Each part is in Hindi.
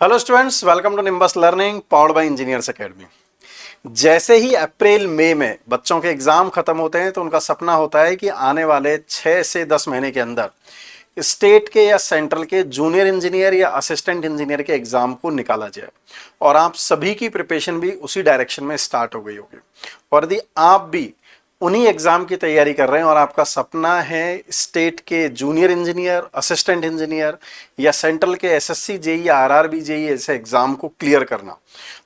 Hello students, welcome to Nimbus learning powered by engineers academy. जैसे ही अप्रैल मई में बच्चों के एग्जाम खत्म होते हैं तो उनका सपना होता है कि आने वाले 6 से 10 महीने के अंदर स्टेट के या सेंट्रल के जूनियर इंजीनियर या असिस्टेंट इंजीनियर के एग्जाम को निकाला जाए। और आप सभी की प्रिपरेशन भी उसी डायरेक्शन में स्टार्ट हो गई होगी। और यदि आप भी उन्हीं एग्जाम की तैयारी कर रहे हैं और आपका सपना है स्टेट के जूनियर इंजीनियर, असिस्टेंट इंजीनियर या सेंट्रल के एसएससी जेई या आरआरबी जेई ऐसे एग्जाम को क्लियर करना,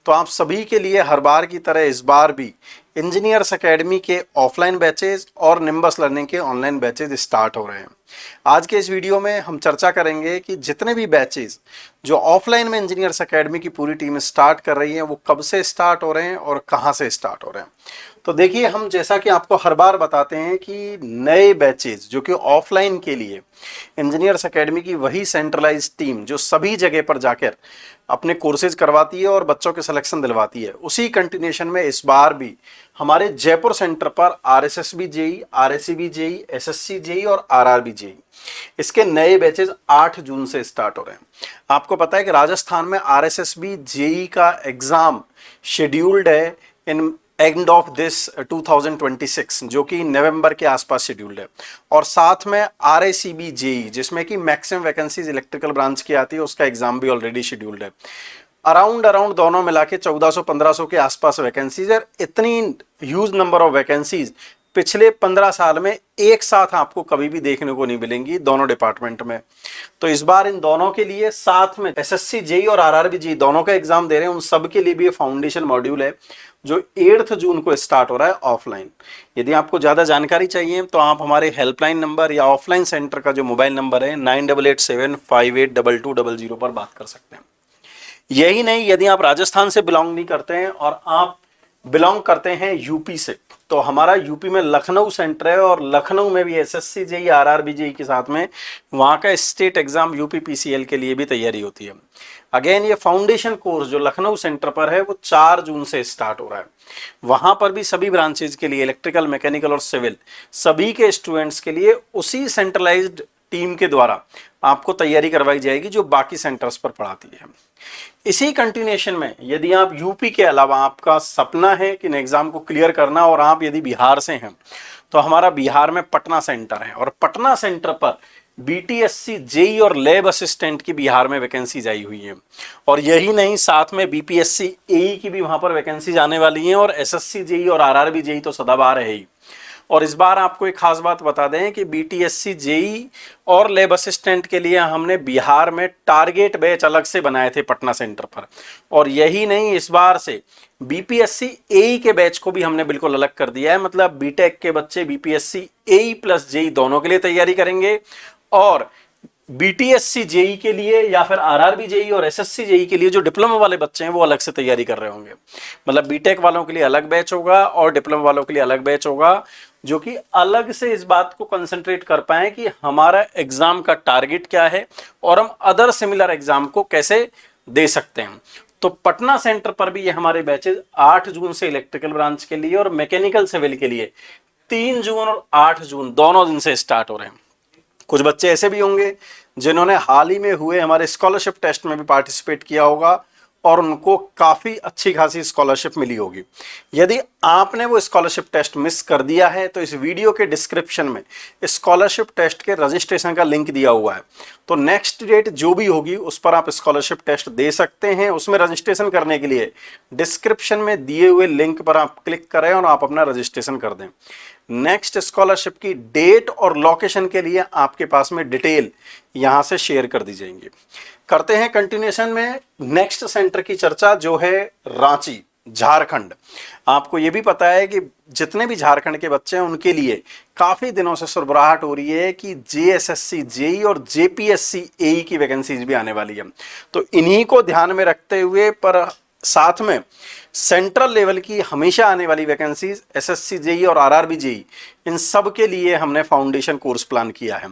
तो आप सभी के लिए हर बार की तरह इस बार भी इंजीनियर्स एकेडमी के ऑफलाइन बैचेज और निम्बस लर्निंग के ऑनलाइन बैचेज स्टार्ट हो रहे हैं। आज के इस वीडियो में हम चर्चा करेंगे कि जितने भी बैचेज जो ऑफलाइन में इंजीनियर्स एकेडमी की पूरी टीम स्टार्ट कर रही है वो कब से स्टार्ट हो रहे हैं और कहां से स्टार्ट हो रहे हैं। तो देखिए, हम जैसा कि आपको हर बार बताते हैं कि नए बैचेज जो कि ऑफलाइन के लिए इंजीनियर्स एकेडमी की वही सेंट्रलाइज्ड टीम जो सभी जगह पर जाकर अपने कोर्सेज करवाती है और बच्चों के सिलेक्शन दिलवाती है, उसी कंटिन्यूएशन में इस बार भी हमारे जयपुर सेंटर पर RSSB JE, RSCB JE, SSC JE और आरआरबी जेई इसके नए बैचेज 8 जून से स्टार्ट हो रहे हैं। आपको पता है कि राजस्थान में आरएसएसबी जेई का एग्जाम शेड्यूल्ड है इन एंड ऑफ दिस 2026, जो कि नवंबर के आसपास शेड्यूल्ड है। और साथ में आरएसीबी जेई जिसमें कि मैक्सिमम वैकेंसीज इलेक्ट्रिकल ब्रांच की आती है, उसका एग्जाम भी ऑलरेडी शेड्यूल्ड है। अराउंड दोनों मिला के 1400-1500 के आसपास वैकेंसीज है। इतनी ह्यूज नंबर ऑफ वैकेंसीज पिछले 15 साल में एक साथ आपको कभी भी देखने को नहीं मिलेंगी दोनों डिपार्टमेंट में। तो इस बार इन दोनों के लिए साथ में एसएससी जेई और आरआरबी जेई दोनों का एग्जाम दे रहे हैं। उन सब के लिए भी फाउंडेशन मॉड्यूल है जो 8 जून को स्टार्ट हो रहा है ऑफलाइन। यदि आपको ज्यादा जानकारी चाहिए तो आप हमारे हेल्पलाइन नंबर या ऑफलाइन सेंटर का जो मोबाइल नंबर है 9887582200 पर बात कर सकते हैं। यही नहीं, यदि आप राजस्थान से बिलोंग नहीं करते हैं और आप बिलोंग करते हैं यूपी से, तो हमारा यूपी में लखनऊ सेंटर है और लखनऊ में भी एसएससी जेई, आरआरबी जेई के साथ में वहां का स्टेट एग्जाम यूपी पीसीएल के लिए भी तैयारी होती है। अगेन, ये फाउंडेशन कोर्स जो लखनऊ सेंटर पर है वो 4 जून से स्टार्ट हो रहा है। वहां पर भी सभी ब्रांचेज के लिए इलेक्ट्रिकल, मैकेनिकल और सिविल सभी के स्टूडेंट्स के लिए उसी सेंट्रलाइज्ड टीम के द्वारा आपको तैयारी करवाई जाएगी जो बाकी सेंटर्स पर पढ़ाती है। इसी कंटिन्यूएशन में यदि आप यूपी के अलावा आपका सपना है कि एग्जाम को क्लियर करना और आप यदि बिहार से हैं तो हमारा बिहार में पटना सेंटर है और पटना सेंटर पर बीटीएससी जेई और लैब असिस्टेंट की बिहार में वैकेंसीज आई हुई है। और यही नहीं, साथ में बीपीएससी एई की भी वहां पर वैकेंसीज आने वाली हैं और एसएससी जेई और आरआरबी जेई तो सदाबहार है ही। और इस बार आपको एक खास बात बता दें कि बीटीएससी जेई और लैब असिस्टेंट के लिए हमने बिहार में टारगेट बैच अलग से बनाए थे पटना सेंटर पर। और यही नहीं, इस बार से बीपीएससी एई के बैच को भी हमने बिल्कुल अलग कर दिया है। मतलब बीटेक के बच्चे बीपीएससी एई प्लस जेई दोनों के लिए तैयारी करेंगे और बीटीएससी जेई के लिए या फिर आरआरबी जेई और एसएससी जेई के लिए जो डिप्लोमा वाले बच्चे हैं वो अलग से तैयारी कर रहे होंगे। मतलब बीटेक वालों के लिए अलग बैच होगा और डिप्लोमा वालों के लिए अलग बैच होगा, जो कि अलग से इस बात को कंसंट्रेट कर पाए कि हमारा एग्जाम का टारगेट क्या है और हम अदर सिमिलर एग्जाम को कैसे दे सकते हैं। तो पटना सेंटर पर भी ये हमारे बैचेज 8 जून से इलेक्ट्रिकल ब्रांच के लिए और मैकेनिकल सिविल के लिए 3 जून और 8 जून दोनों दिन से स्टार्ट हो रहे हैं। कुछ बच्चे ऐसे भी होंगे जिन्होंने हाल ही में हुए हमारे स्कॉलरशिप टेस्ट में भी पार्टिसिपेट किया होगा और उनको काफ़ी अच्छी खासी स्कॉलरशिप मिली होगी। यदि आपने वो स्कॉलरशिप टेस्ट मिस कर दिया है तो इस वीडियो के डिस्क्रिप्शन में स्कॉलरशिप टेस्ट के रजिस्ट्रेशन का लिंक दिया हुआ है। तो नेक्स्ट डेट जो भी होगी उस पर आप स्कॉलरशिप टेस्ट दे सकते हैं। उसमें रजिस्ट्रेशन करने के लिए डिस्क्रिप्शन में दिए हुए लिंक पर आप क्लिक करें और आप अपना रजिस्ट्रेशन कर दें। नेक्स्ट स्कॉलरशिप की डेट और लोकेशन के लिए आपके पास में डिटेल यहां से शेयर कर दी जाएंगी। करते हैं कंटिन्यूएशन में नेक्स्ट सेंटर की चर्चा जो है रांची, झारखंड। आपको ये भी पता है कि जितने भी झारखंड के बच्चे हैं उनके लिए काफी दिनों से सुरबराहट हो रही है कि जेएसएससी जेई और जेपीएससी एई की वैकेंसीज भी आने वाली है। तो इन्हीं को ध्यान में रखते हुए पर साथ में सेंट्रल लेवल की हमेशा आने वाली वैकेंसीज एसएससी जेई और आरआरबी जेई, इन सब के लिए हमने फाउंडेशन कोर्स प्लान किया है।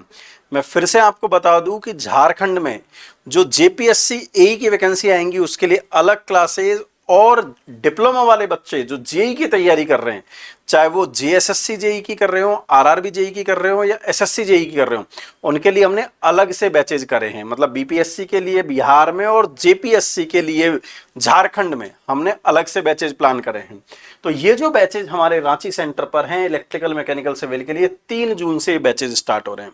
मैं फिर से आपको बता दूं कि झारखंड में जो जेपीएससी एई की वैकेंसी आएंगी उसके लिए अलग क्लासेज और डिप्लोमा वाले बच्चे जो जेई की तैयारी कर रहे हैं, चाहे वो जेएसएससी जेई की कर रहे हो, आरआरबी जेई की कर रहे हो या एसएससी जेई की कर रहे हो, उनके लिए हमने अलग से बैचेज करे हैं। मतलब बीपीएससी के लिए बिहार में और जेपीएससी के लिए झारखंड में हमने अलग से बैचेज प्लान करे हैं। तो ये जो बैचेज हमारे रांची सेंटर पर हैं इलेक्ट्रिकल मैकेनिकल सिविल के लिए, 3 जून से बैचेज स्टार्ट हो रहे हैं।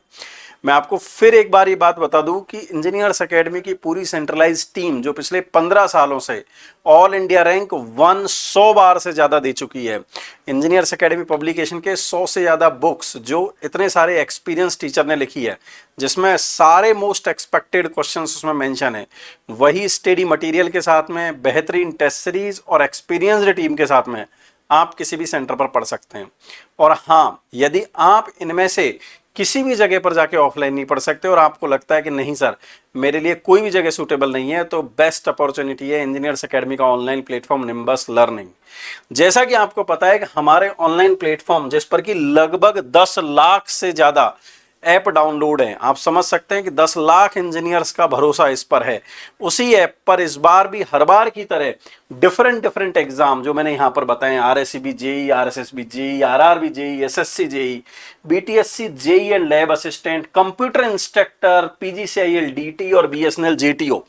मैं आपको फिर एक बार ये बात बता दूं कि इंजीनियर्स एकेडमी की पूरी सेंट्रलाइज टीम जो पिछले 15 सालों से ऑल इंडिया रैंक 100 बार से ज्यादा दे चुकी है, इंजीनियर्स एकेडमी पब्लिकेशन के 100 से ज्यादा बुक्स जो इतने सारे एक्सपीरियंस टीचर ने लिखी है, जिसमें सारे मोस्ट एक्सपेक्टेड क्वेश्चंस उसमें मेंशन है, वही स्टडी मटेरियल के साथ में बेहतरीन टेस्ट सीरीज और एक्सपीरियंस्ड टीम के साथ में आप किसी भी सेंटर पर पढ़ सकते हैं। और हाँ, यदि आप इनमें से किसी भी जगह पर जाके ऑफलाइन नहीं पढ़ सकते और आपको लगता है कि नहीं सर मेरे लिए कोई भी जगह सूटेबल नहीं है, तो बेस्ट अपॉर्चुनिटी है इंजीनियर्स एकेडमी का ऑनलाइन प्लेटफॉर्म निम्बस लर्निंग। जैसा कि आपको पता है कि हमारे ऑनलाइन प्लेटफॉर्म जिस पर कि लगभग 10 लाख से ज्यादा ऐप डाउनलोड है, आप समझ सकते हैं कि 10 लाख इंजीनियर्स का भरोसा इस पर है। उसी ऐप पर इस बार भी हर बार की तरह डिफरेंट एग्जाम जो मैंने यहां पर बताए, RSCB JE, RSSB JE, RRB JE, SSC JE, BTSC JE and lab assistant, computer instructor, PGCIL DT और बीएसएनएल जेटीओ,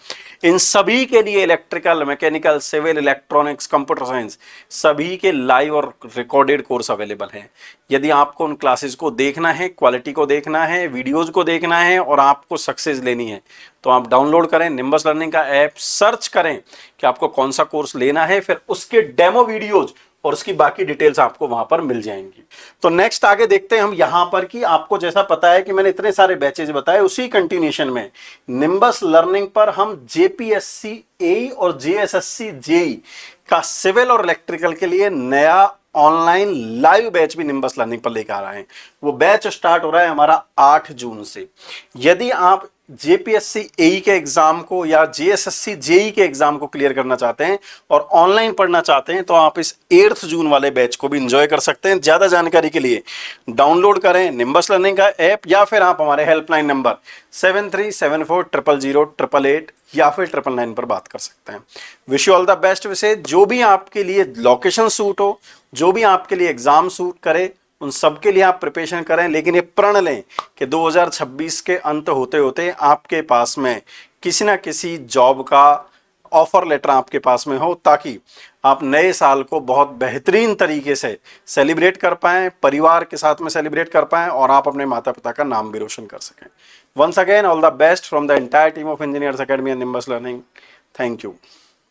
इन सभी के लिए electrical, mechanical, civil, electronics, computer science, सभी के लाइव और रिकॉर्डेड कोर्स अवेलेबल हैं। यदि आपको उन क्लासेस को देखना है, क्वालिटी को देखना है, वीडियोज को देखना है और आपको सक्सेस लेनी है, तो आप डाउनलोड करें निम्बस लर्निंग का ऐप, सर्च करें कि आपको कौन सा कोर्स लेना है, फिर उसके डेमो वीडियोज और उसकी बाकी डिटेल्स आपको वहां पर मिल जाएंगी। तो नेक्स्ट आगे देखते हैं हम यहां पर कि आपको जैसा पता है कि मैंने इतने सारे बैचेज बताए, उसी कंटिन्यूएशन में निम्बस लर्निंग पर हम जेपीएससी ए और जेएसएससी जेई का सिविल और इलेक्ट्रिकल के लिए नया ऑनलाइन लाइव बैच भी निम्बस लर्निंग पर लेकर आ रहे हैं। वो बैच स्टार्ट हो रहा है हमारा 8 जून से। यदि आप जेपीएससी एई के एग्जाम को या जेएसएससी जेई के एग्जाम को क्लियर करना चाहते हैं और ऑनलाइन पढ़ना चाहते हैं, तो आप इस 8 जून वाले बैच को भी एंजॉय कर सकते हैं। ज्यादा जानकारी के लिए डाउनलोड करें निम्बस लर्निंग का ऐप या फिर आप हमारे हेल्पलाइन नंबर 7374000888 या फिर 999 पर बात कर सकते हैं। Wish you all the best. वैसे जो भी आपके लिए लोकेशन सूट हो, जो भी आपके लिए एग्जाम सूट करे, उन सब के लिए आप प्रिपरेशन करें, लेकिन ये प्रण लें कि 2026 के अंत होते होते आपके पास में किसी ना किसी जॉब का ऑफर लेटर आपके पास में हो, ताकि आप नए साल को बहुत बेहतरीन तरीके से सेलिब्रेट कर पाएं, परिवार के साथ में सेलिब्रेट कर पाएं और आप अपने माता पिता का नाम भी रोशन कर सकें। Once again all the best from the entire team of engineers academy and Nimbus learning. Thank you.